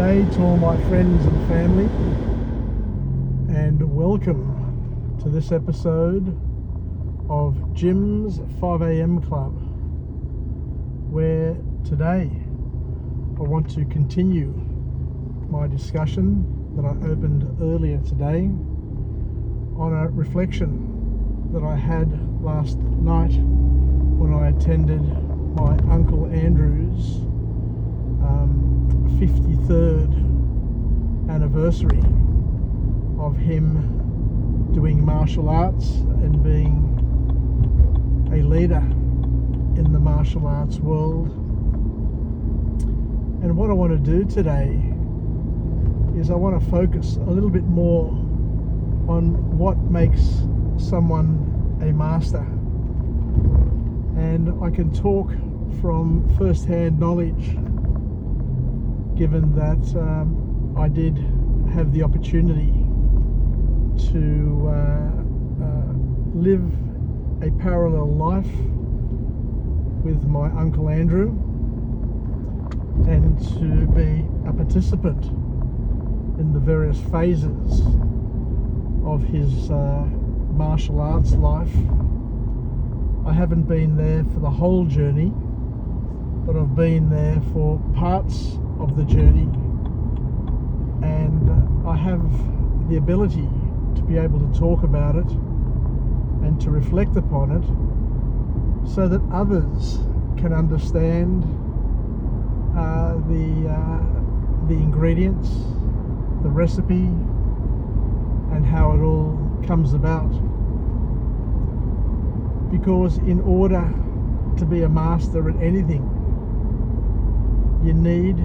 day to all my friends and family, and welcome to this episode of Jim's 5am Club, where today I want to continue my discussion that I opened earlier today on a reflection that I had last night when I attended my Uncle Andrew's 53rd anniversary of him doing martial arts and being a leader in the martial arts world. And what I want to do today is I want to focus a little bit more on what makes someone a master. And I can talk from first-hand knowledge, given that I did have the opportunity to live a parallel life with my Uncle Andrew and to be a participant in the various phases of his martial arts life. I haven't been there for the whole journey, but I've been there for parts of the journey, and I have the ability to be able to talk about it and to reflect upon it so that others can understand the ingredients, the recipe, and how it all comes about. Because in order to be a master at anything, you need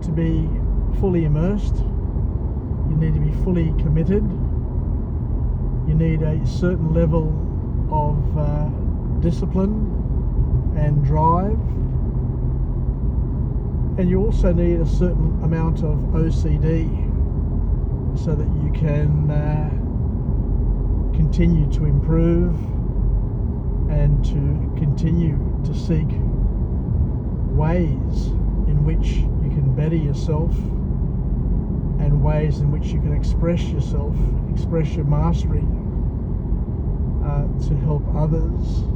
to be fully immersed, you need to be fully committed, you need a certain level of discipline and drive, and you also need a certain amount of OCD so that you can continue to improve and to continue to seek ways in which you can better yourself and ways in which you can express yourself, express your mastery to help others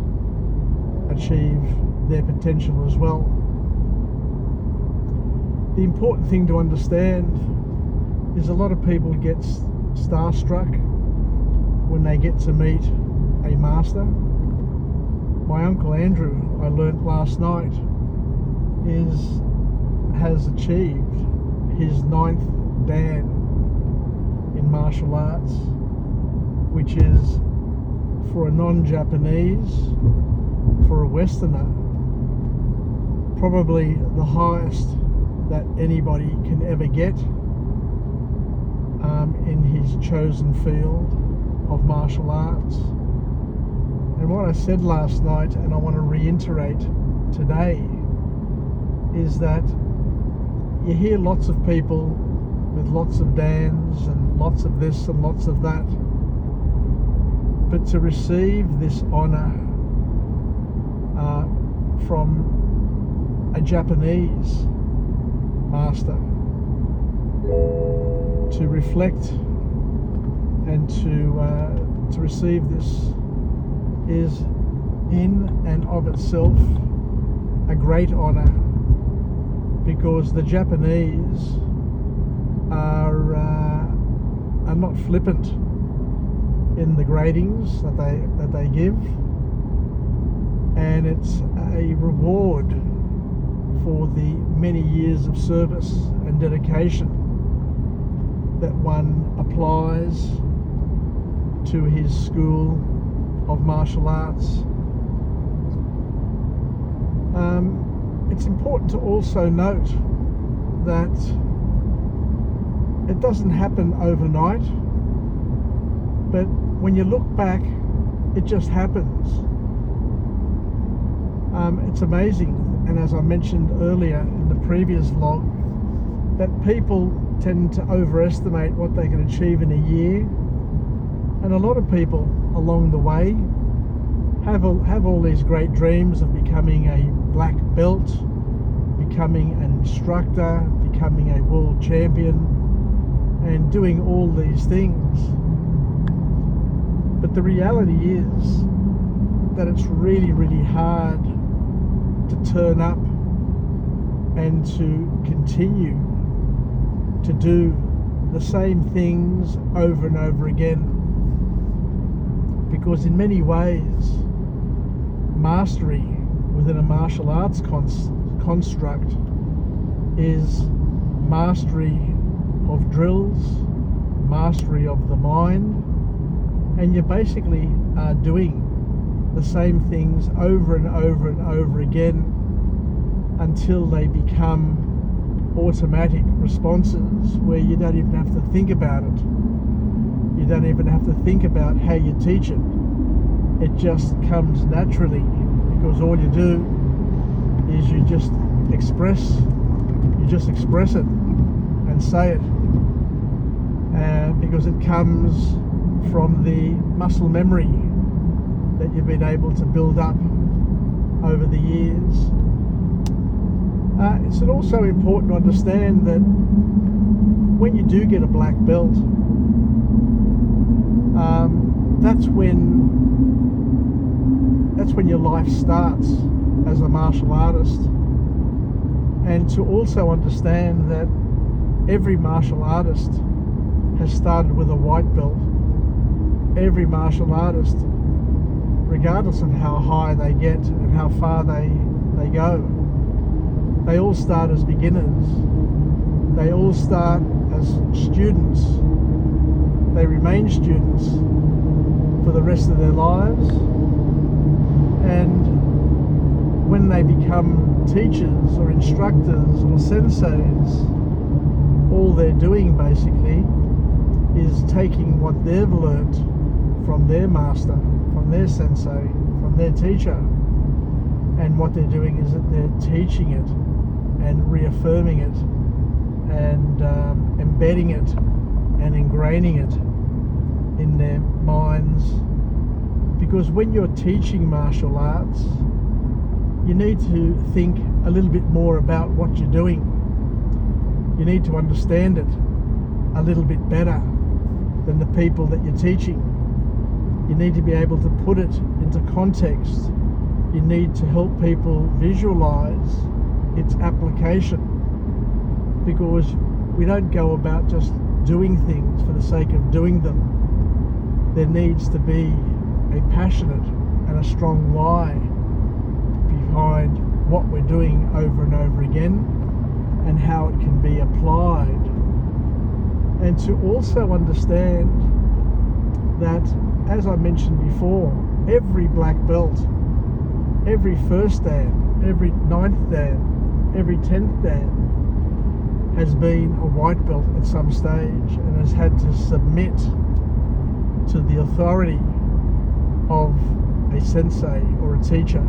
achieve their potential as well. The important thing to understand is a lot of people get starstruck when they get to meet a master. My Uncle Andrew, I learnt last night, has achieved his 9th Dan in martial arts, which is, for a non-Japanese, for a Westerner, probably the highest that anybody can ever get in his chosen field of martial arts. And what I said last night, and I want to reiterate today, is that you hear lots of people with lots of Dans and lots of this and lots of that, but to receive this honour from a Japanese master, to reflect and to receive this is in and of itself a great honour, because the Japanese are not flippant in the gradings that they give, and it's a reward for the many years of service and dedication that one applies to his school of martial arts. It's important to also note that it doesn't happen overnight, but when you look back, it just happens. It's amazing, and as I mentioned earlier in the previous vlog, that people tend to overestimate what they can achieve in a year, and a lot of people along the way have all these great dreams of becoming a black belt, becoming an instructor, becoming a world champion, and doing all these things. But the reality is that it's really, really hard to turn up and to continue to do the same things over and over again, because in many ways mastery within a martial arts construct is mastery of drills, mastery of the mind, and you basically are doing the same things over and over and over again until they become automatic responses where you don't even have to think about it. You don't even have to think about how you teach it. It just comes naturally, because all you do is you just express it and say it, because it comes from the muscle memory that you've been able to build up over the years. It's also important to understand that when you do get a black belt, that's when your life starts as a martial artist. And to also understand that every martial artist has started with a white belt. Every martial artist, regardless of how high they get and how far they go, they all start as beginners. They all start as students. They remain students for the rest of their lives. And when they become teachers or instructors or senseis, all they're doing basically is taking what they've learnt from their master, from their sensei, from their teacher, and what they're doing is that they're teaching it and reaffirming it and embedding it and ingraining it in their minds. Because when you're teaching martial arts, you need to think a little bit more about what you're doing. You need to understand it a little bit better than the people that you're teaching. You need to be able to put it into context. You need to help people visualize its application, because we don't go about just doing things for the sake of doing them. There needs to be a passionate and a strong why behind what we're doing over and over again and how it can be applied. And to also understand that, as I mentioned before, every black belt, every first dan, every 9th dan, every 10th dan has been a white belt at some stage and has had to submit to the authority of a sensei or a teacher.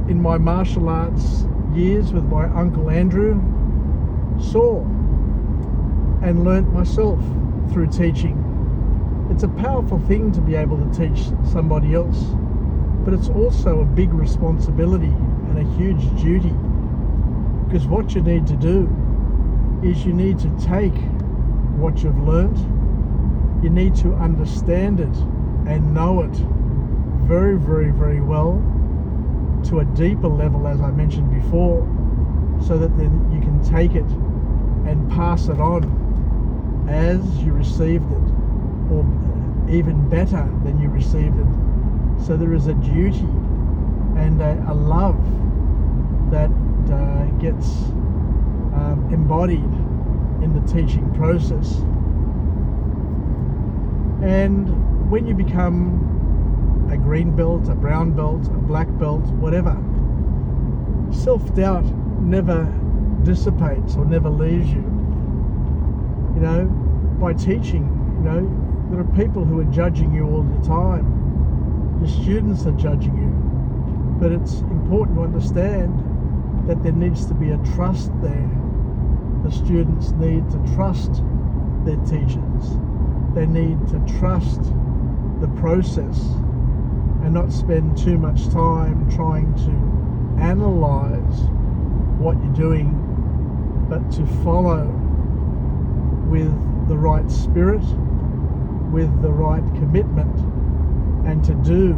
In my martial arts years with my Uncle Andrew, saw and learnt myself through teaching. It's a powerful thing to be able to teach somebody else, but it's also a big responsibility and a huge duty, because what you need to do is you need to take what you've learnt, you need to understand it and know it very, very, very well to a deeper level, as I mentioned before, so that then you can take it and pass it on as you received it, or even better than you received it. So there is a duty and a love that gets embodied in the teaching process. And when you become a green belt, a brown belt, a black belt, whatever, self-doubt never dissipates or never leaves you. You know, by teaching, you know, there are people who are judging you all the time. Your students are judging you. But it's important to understand that there needs to be a trust there. The students need to trust their teachers. They need to trust the process and not spend too much time trying to analyze what you're doing, but to follow with the right spirit, with the right commitment, and to do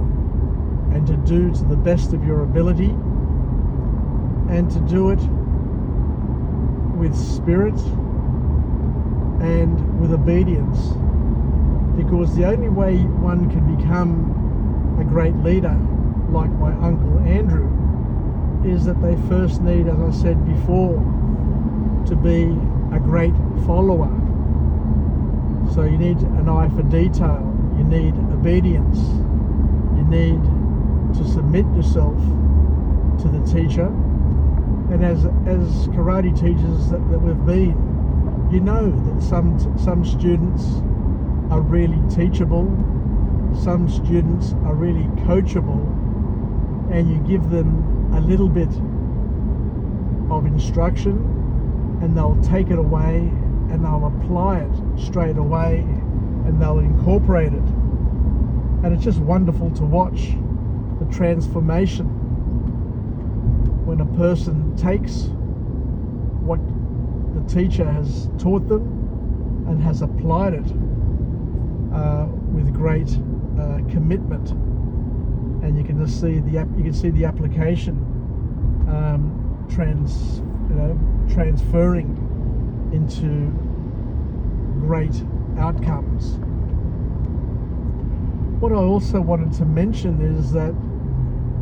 to the best of your ability, and to do it with spirit and with obedience. Because the only way one can become a great leader, like my Uncle Andrew, is that they first need, as I said before, to be a great follower. So you need an eye for detail, you need obedience, you need to submit yourself to the teacher. And as karate teachers that we've been, you know that some students are really teachable, some students are really coachable, and you give them a little bit of instruction and they'll take it away and they'll apply it straight away and they'll incorporate it. And it's just wonderful to watch the transformation when a person takes what the teacher has taught them and has applied it with great commitment, and you can just see the application transferring into great outcomes. What I also wanted to mention is that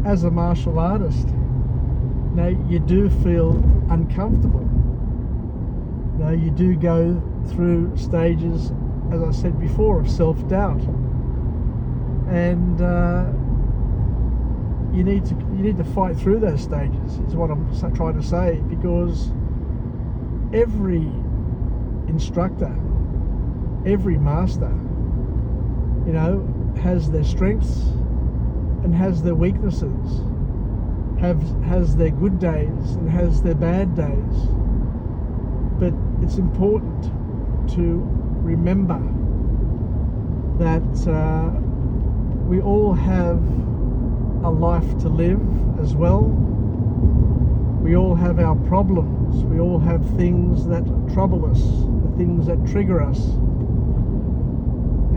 as a martial artist, you do feel uncomfortable. You do go through stages, as I said before, of self-doubt, and you need to fight through those stages, is what I'm trying to say, because every instructor, every master, has their strengths and has their weaknesses, has their good days and has their bad days. But it's important to remember that we all have a life to live as well. We all have our problems. We all have things that trouble us, the things that trigger us.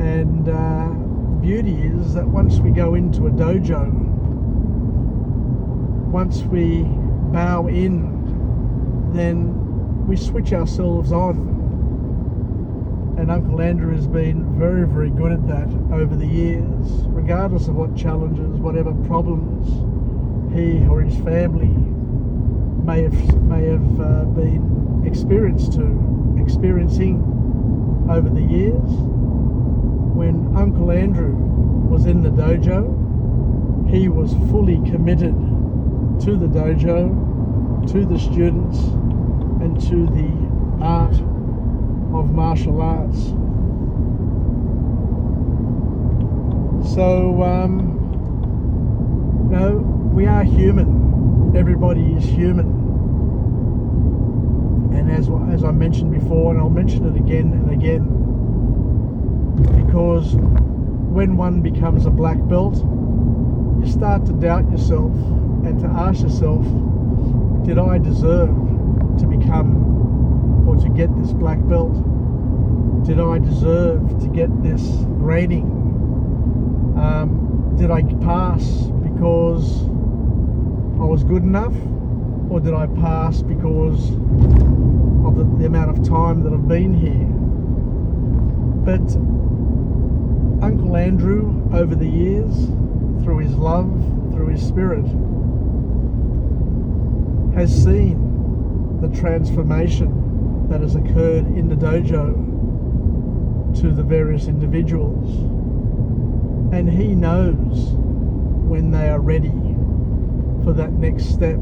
And the beauty is that once we go into a dojo, once we bow in, then we switch ourselves on. And Uncle Andrew has been very, very good at that over the years, regardless of what challenges, whatever problems he or his family may have been experiencing over the years. When Uncle Andrew was in the dojo, he was fully committed to the dojo, to the students, and to the art of martial arts. So, we are human. Everybody is human. And as I mentioned before, and I'll mention it again and again, because when one becomes a black belt, you start to doubt yourself and to ask yourself, did I deserve to become or to get this black belt? Did I deserve to get this grading? Did I pass because I was good enough, or did I pass because of the amount of time that I've been here? But Uncle Andrew, over the years, through his love, through his spirit, has seen the transformation that has occurred in the dojo to the various individuals, and he knows when they are ready for that next step,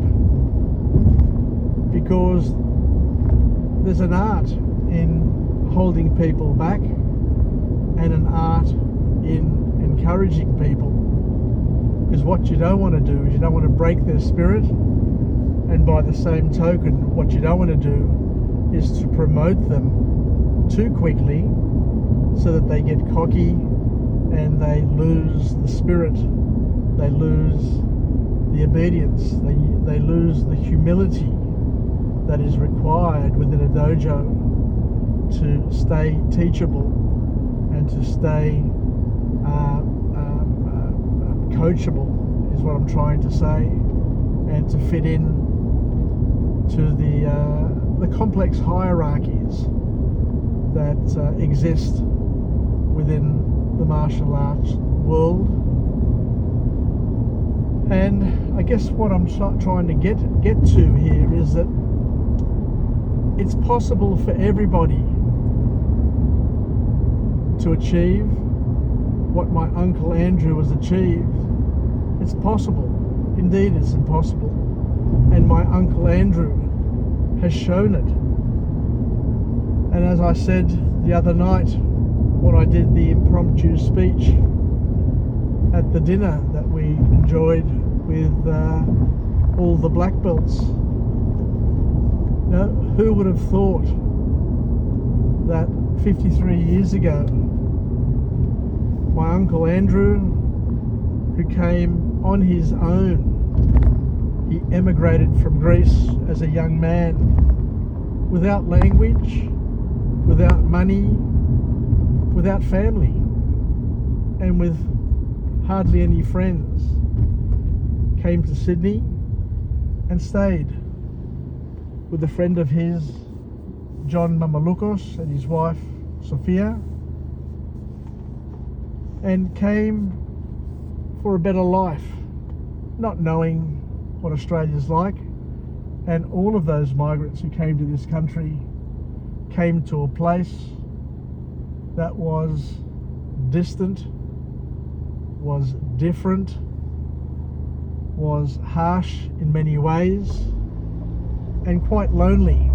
because there's an art in holding people back and an art in encouraging people, because what you don't want to do is you don't want to break their spirit, and by the same token, what you don't want to do is to promote them too quickly so that they get cocky and they lose the spirit, they lose the obedience, they lose the humility that is required within a dojo to stay teachable and to stay coachable, is what I'm trying to say, and to fit in to the complex hierarchies that exist within the martial arts world. And I guess what I'm trying to get to here is that it's possible for everybody to achieve what my Uncle Andrew has achieved. It's possible. Indeed, it's impossible. And my Uncle Andrew has shown it. And as I said the other night when I did the impromptu speech at the dinner that we enjoyed with all the black belts, now, who would have thought that 53 years ago, my Uncle Andrew, who came on his own, he emigrated from Greece as a young man, without language, without money, without family, and with hardly any friends, came to Sydney and stayed with a friend of his, John Mamalukos, and his wife, Sophia, and came for a better life, not knowing what Australia's like. And all of those migrants who came to this country came to a place that was distant, was different, was harsh in many ways, and quite lonely.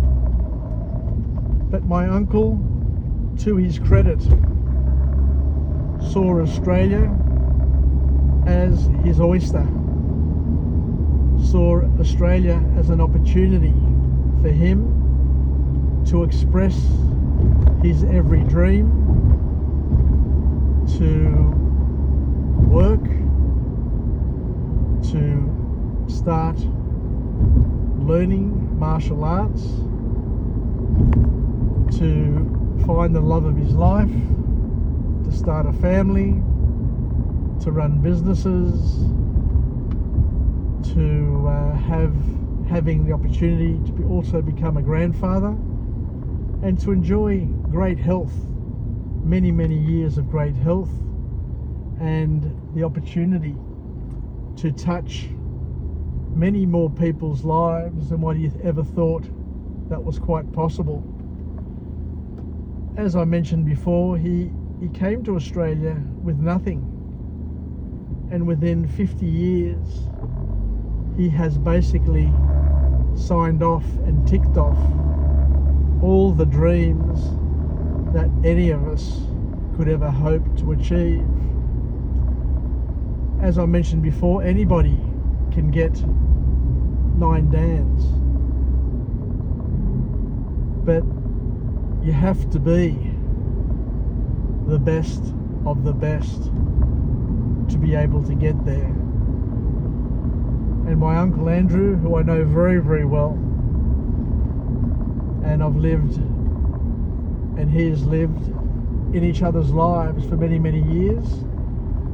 But my uncle, to his credit, saw Australia as his oyster, saw Australia as an opportunity for him to express his every dream, to work, to start learning martial arts, to find the love of his life, to start a family, to run businesses, to having the opportunity to also become a grandfather, and to enjoy great health, many years of great health, and the opportunity to touch many more people's lives than what he ever thought that was quite possible. As I mentioned before, he came to Australia with nothing, and within 50 years he has basically signed off and ticked off all the dreams that any of us could ever hope to achieve. As I mentioned before, anybody can get 9 dans, but you have to be the best of the best to be able to get there. And my Uncle Andrew, who I know very well, and I've lived and he has lived in each other's lives for many years,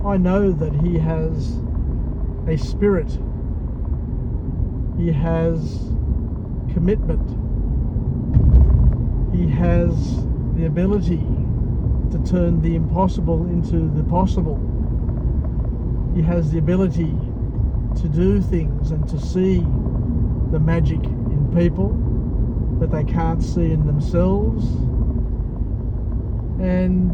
I know that he has a spirit, he has commitment, he has the ability to turn the impossible into the possible. He has the ability to do things and to see the magic in people that they can't see in themselves. And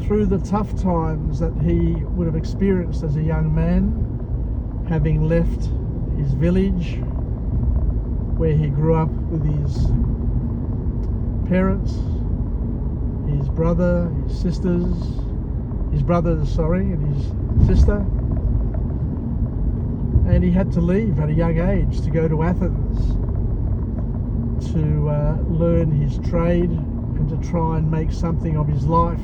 through the tough times that he would have experienced as a young man, having left his village where he grew up with his parents, his brother, his sisters, and his sister, and he had to leave at a young age to go to Athens to learn his trade and to try and make something of his life,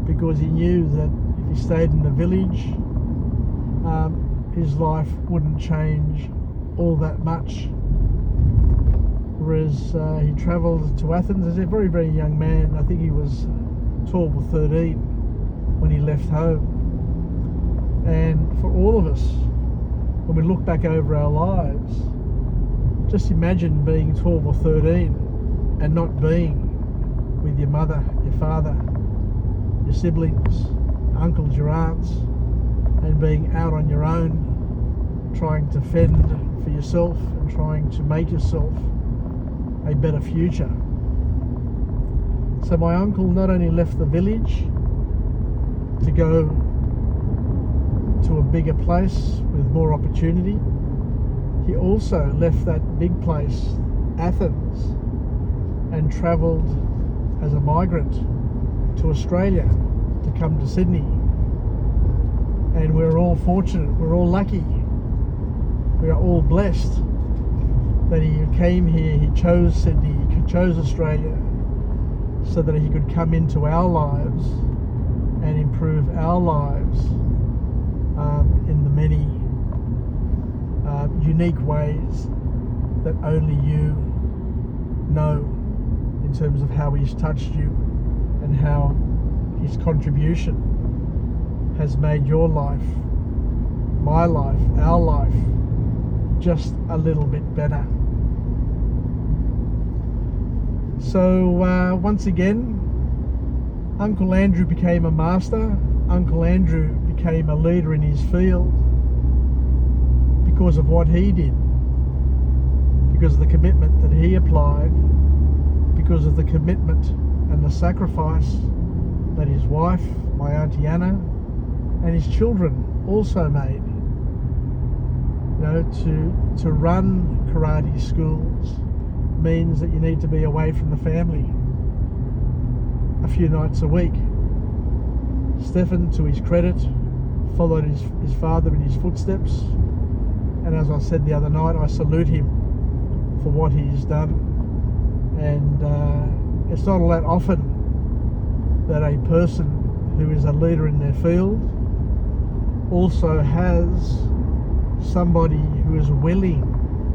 because he knew that if he stayed in the village, his life wouldn't change all that much. Whereas he travelled to Athens as a very, very young man. I think he was 12 or 13 when he left home. And for all of us, when we look back over our lives, just imagine being 12 or 13 and not being with your mother, your father, your siblings, uncles, your aunts, and being out on your own, trying to fend for yourself and trying to make yourself a better future. So my uncle not only left the village to go to a bigger place with more opportunity, he also left that big place, Athens, and travelled as a migrant to Australia to come to Sydney. And we're all fortunate, we're all lucky, we are all blessed that he came here, he chose Sydney, he chose Australia, so that he could come into our lives and improve our lives in the many unique ways that only you know, in terms of how he's touched you and how his contribution has made your life, my life, our life, just a little bit better. So once again, Uncle Andrew became a master. Uncle Andrew became a leader in his field because of what he did, because of the commitment that he applied, because of the commitment and the sacrifice that his wife, my Auntie Anna, and his children also made. You know, to run karate schools means that you need to be away from the family a few nights a week. Stefan, to his credit, followed his father in his footsteps, and as I said the other night, I salute him for what he's done. And it's not all that often that a person who is a leader in their field also has somebody who is willing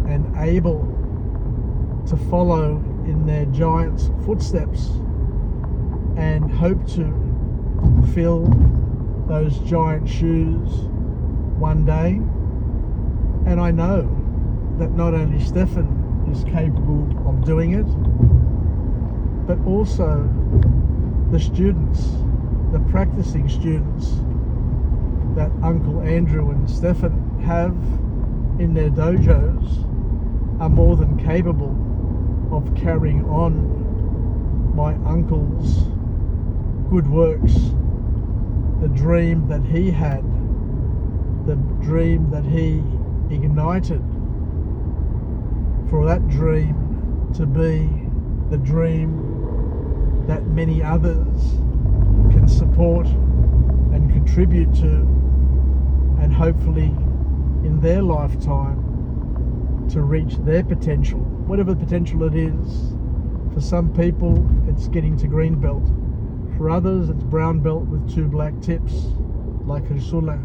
and able to follow in their giant's footsteps and hope to fill those giant shoes one day. And I know that not only Stefan is capable of doing it, but also the students, the practicing students that Uncle Andrew and Stefan have in their dojos are more than capable of carrying on my uncle's good works, the dream that he had, the dream that he ignited, for that dream to be the dream that many others can support and contribute to, and hopefully in their lifetime to reach their potential, whatever potential it is. For some people it's getting to green belt, for others it's brown belt with 2 black tips, like Ursula.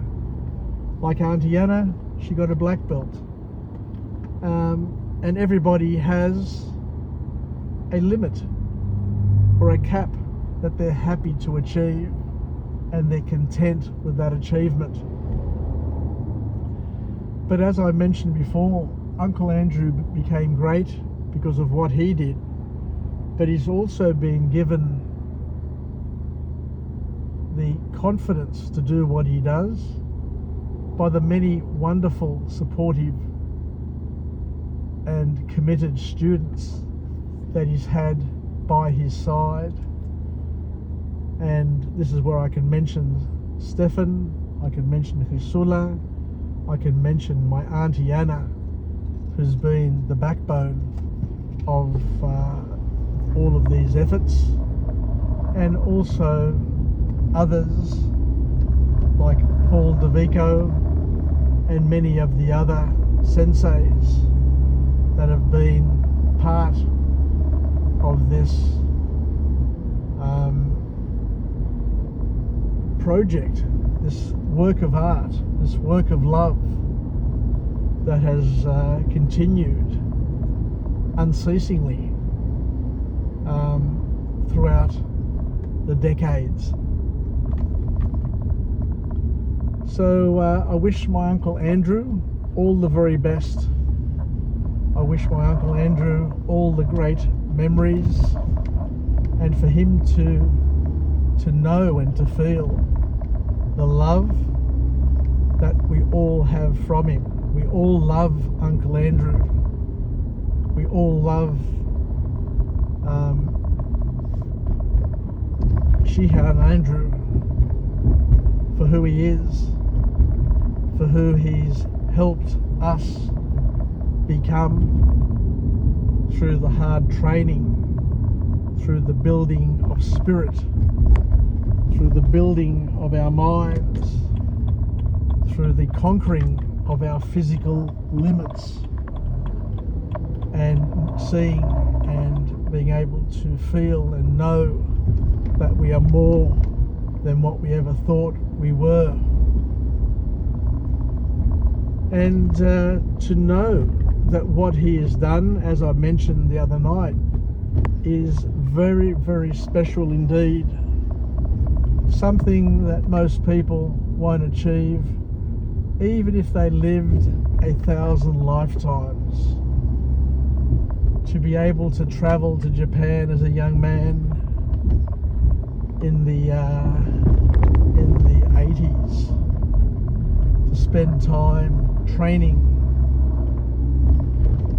Like Auntie Anna, she got a black belt. And everybody has a limit or a cap that they're happy to achieve, and they're content with that achievement. But as I mentioned before, Uncle Andrew became great because of what he did, but he's also been given the confidence to do what he does by the many wonderful, supportive and committed students that he's had by his side. And this is where I can mention Stefan, I can mention Husula, I can mention my Auntie Anna, who's been the backbone of all of these efforts, and also others like Paul DeVico and many of the other senseis that have been part of this project, this work of art, this work of love that has continued unceasingly throughout the decades. So I wish my Uncle Andrew all the very best. I wish my Uncle Andrew all the great memories, and for him to know and to feel the love that we all have from him. We all love Uncle Andrew. We all love Shihan Andrew for who he is, for who he's helped us become through the hard training, through the building of spirit, through the building of our minds, through the conquering of our physical limits, and seeing and being able to feel and know that we are more than what we ever thought we were. And to know that what he has done, as I mentioned the other night, is very, very special indeed. Something that most people won't achieve, even if they lived 1,000 lifetimes. To be able to travel to Japan as a young man in the 80s, to spend time training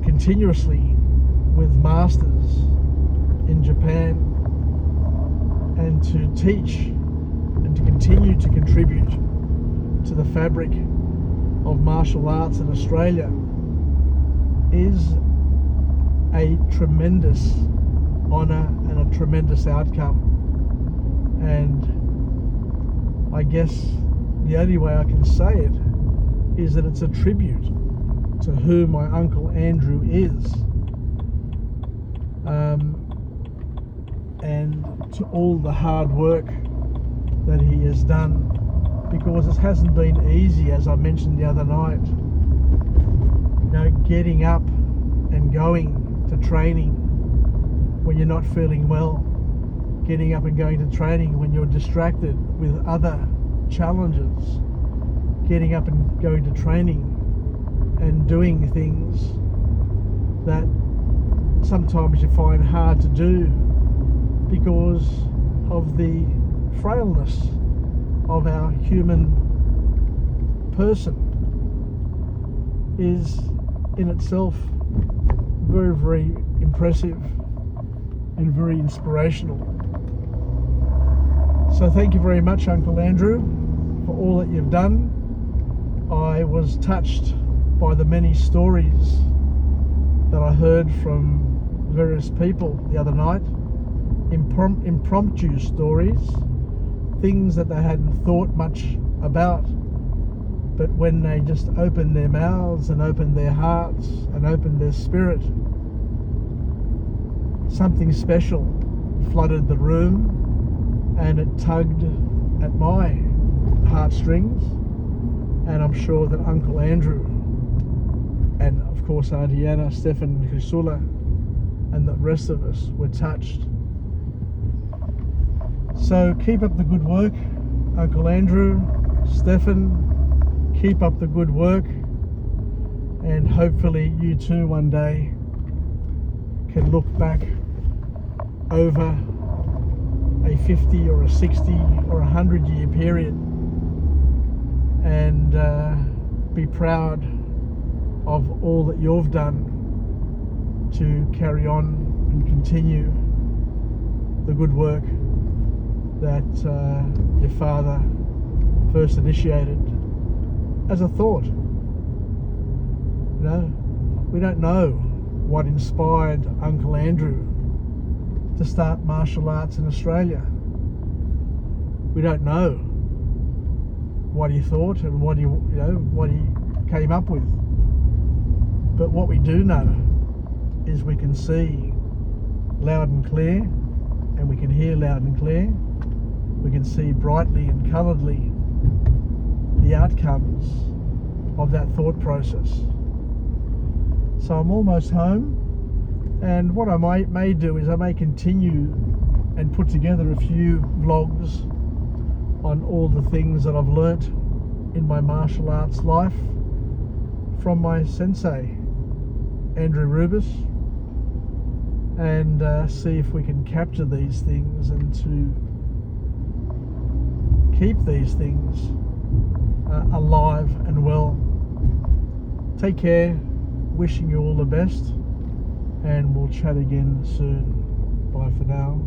continuously with masters in Japan, and to teach and to continue to contribute to the fabric of martial arts in Australia is a tremendous honour and a tremendous outcome. And I guess the only way I can say it is that it's a tribute to who my Uncle Andrew is, and to all the hard work that he has done, because it hasn't been easy, as I mentioned the other night. You know, getting up and going to training when you're not feeling well, getting up and going to training when you're distracted with other challenges, getting up and going to training and doing things that sometimes you find hard to do because of the frailness of our human person, is in itself very, very impressive and very inspirational. So thank you very much, Uncle Andrew, for all that you've done. I was touched by the many stories that I heard from various people the other night, impromptu stories, things that they hadn't thought much about, but when they just opened their mouths and opened their hearts and opened their spirit, something special flooded the room, and it tugged at my heartstrings. And I'm sure that Uncle Andrew and of course Auntie Anna, Stefan and Chrysula and the rest of us were touched. So keep up the good work, Uncle Andrew, Stefan, keep up the good work, and hopefully you too one day can look back over a 50 or a 60 or 100 year period and be proud of all that you've done to carry on and continue the good work that your father first initiated as a thought. You know, we don't know what inspired Uncle Andrew to start martial arts in Australia. We don't know what he thought and what he came up with. But what we do know is we can see loud and clear, and we can hear loud and clear. We can see brightly and colouredly the outcomes of that thought process. So I'm almost home, and what I may do is I may continue and put together a few vlogs on all the things that I've learnt in my martial arts life from my sensei, Andrew Rubus, and see if we can capture these things and to keep these things alive and well. Take care, wishing you all the best, and we'll chat again soon. Bye for now.